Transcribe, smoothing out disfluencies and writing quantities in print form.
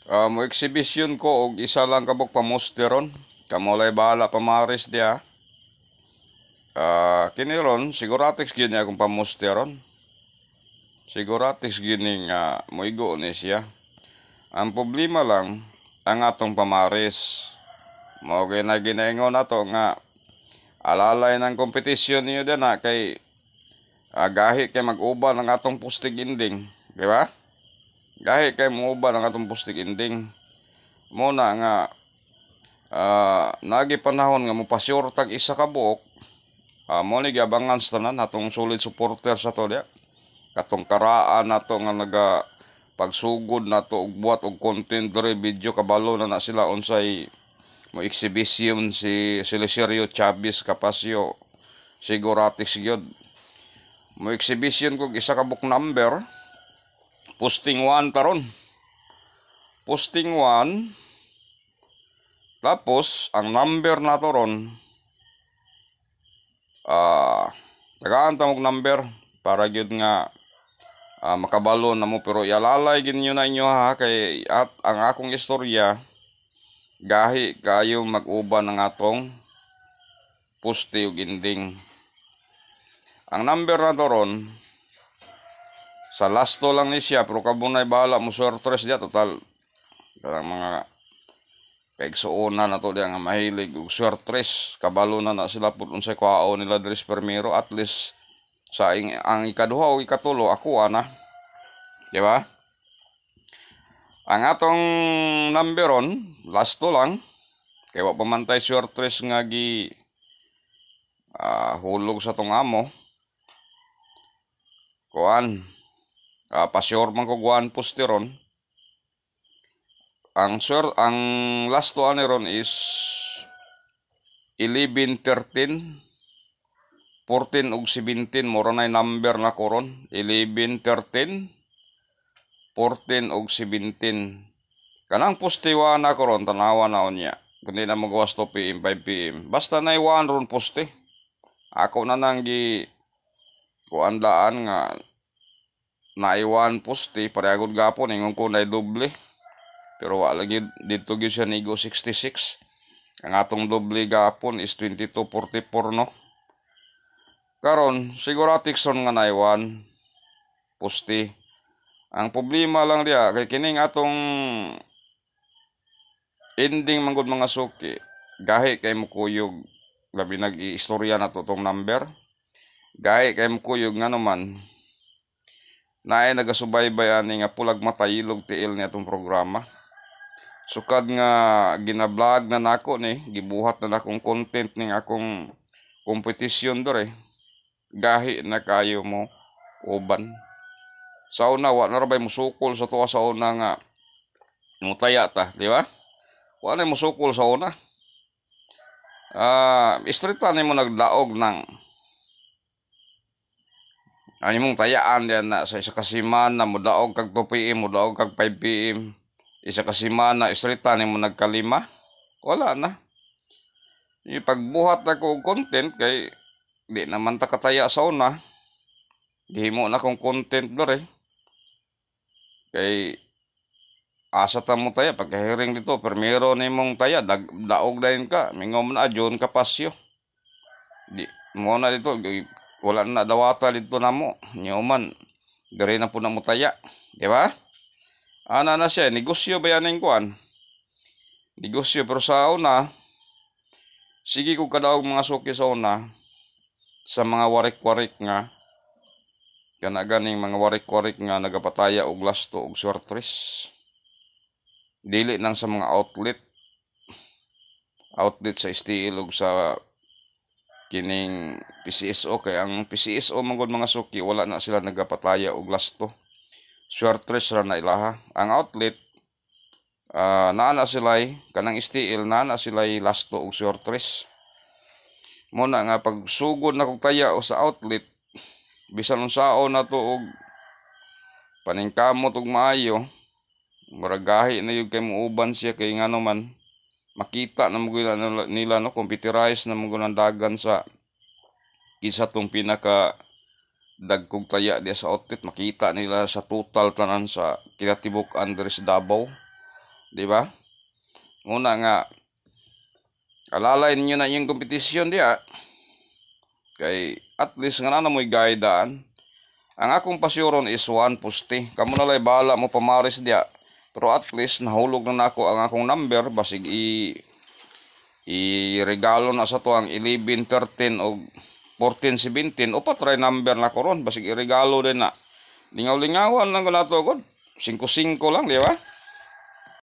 Mo exhibition ko og isa lang kabuk pamusteron. Kamolay bahala pamaris dia. Kini ron siguratis gini akong pamusteron. Siguratis gini nga moigo ni siya. Ang problema lang ang atong pamaris. Mao na ginaingon nato nga alalay ng kompetisyon niyo din na kay gahi kay mag-uban ang atong pustig ending, di ba? Gahi kay mo-uban ang atong pustig ending. Muna nga nagi panahon nga mopasyur tag isa ka buok. Mo ni giabangan sa tanan atong solid supporter sa to dia. Katong karaan nato nga naga pagsugod nato og buhat og content diri video kabalo na sila unsay mo exhibition si Celeserio Chavez Capasio siguratis gyud. Mo exhibition kog isa ka book number posting 1 taron. Posting 1 tapos ang number nato ron tagaan ta og number para gyud nga makabalo na mo, pero ilalay ginyo na inyo ha kay at ang akong istorya gahi kayo mag-uban ng atong poste ug ending. Ang number na to ron sa lasto lang ni siya, pero kabunay bahala mo sortres dia total karang mga kaigsuonan na to dia nga mahilig og sortres kabalo na sila pud unsay kwaon nila diri sa permero, at least sa ang ikaduha o ikatulo ako ana, di ba? Ang atong number ron lasto lang kay wa pamantay sortres nga gi hulog sa tong amo kuan pasyor man ko guan posteron. Ang last one ron is 11, 13, 14 ug 17 mura na number na ko ron 11, 13, 14 ug 17. Kanang postewa na ko ron tanawa na unya kundi na magawas 2 PM 5 PM basta na 1 ron poste. Ako na nang gi kuandaan nga naiwan poste parehagod gapon ingon ko na doble. Pero wala lagi dito gyud siya nigo 66. Ang atong doble gapon is 22.44 no. Karon siguratikson nga naiwan poste. Ang problema lang diya kay kining atong ending manggod mga suki gahi kay mukuyog labi nag-iistorya na to tong number. Gahi kay mukuyog nga naman naay nagasubaybay ani nga pulag matayilog tiil niya tong programa. Sukad nga gina-vlog na nako ni gibuhat na nakong content ning akong kompetisyon dore gahi na kayo mo uban. Sa una wa na rabay musukol sa tuwa sa una nga mutaya ta, di ba? Wa na musukol sa una. Istrita nimo nagdaog ng ani mong tayaan diyan na sa isa ka semana mudaog kag 2 PM mudaog kag 5 PM. Isa ka semana istrita nimo nagkalima. Wala na. Pagbuhat na ko og content kay di naman ta kataya sa una. Gihimo na kong content dore. Kay asa ta mo taya pagkahiring dito permero nimong taya daog dayon ka mingom na adyon ka pasyo. Di mo na dito wala na dawata dito namo. Nyuman diri na po na mo taya, di ba? Ana na siya negosyo ba yan kuan? Negosyo pero sa una sige ko kadaog mga suki sa una sa mga warik-warik nga kana ganing mga warik-warik nga nagapataya og lasto og sortres. Dili nang sa mga outlet sa STL ug sa kining PCSO kay ang PCSO manggod mga suki wala na sila nagapataya og lasto. Sortres ra na ilaha. Ang outlet naana sila'y kanang STL naana sila'y lasto og sortres. Muna nga pagsugod na kog taya o sa outlet bisan unsaon na to og paningkamot og maayo maragahi na yung kay muuban siya kay nga naman makita na mga nila no computerize na mga dagan sa isa tong pinaka dagkog taya diya sa outlet makita nila sa total tanan sa kinatibuk-an diri sa Davao di ba? Una nga alalay ninyo na yung kompetisyon diya kay at least nga na mo'y guidaan. Ang akong pasyoron is 1 poste. Kamo na lay bahala mo pamaris diya. Pero at least nahulog na nako ang akong number basig i-regalo na sa to ang 11, 13 o 14, 17 o try number na ko ron basig i-regalo din na. Lingaw-lingawan lang ko na to god. 5-5 lang, di ba?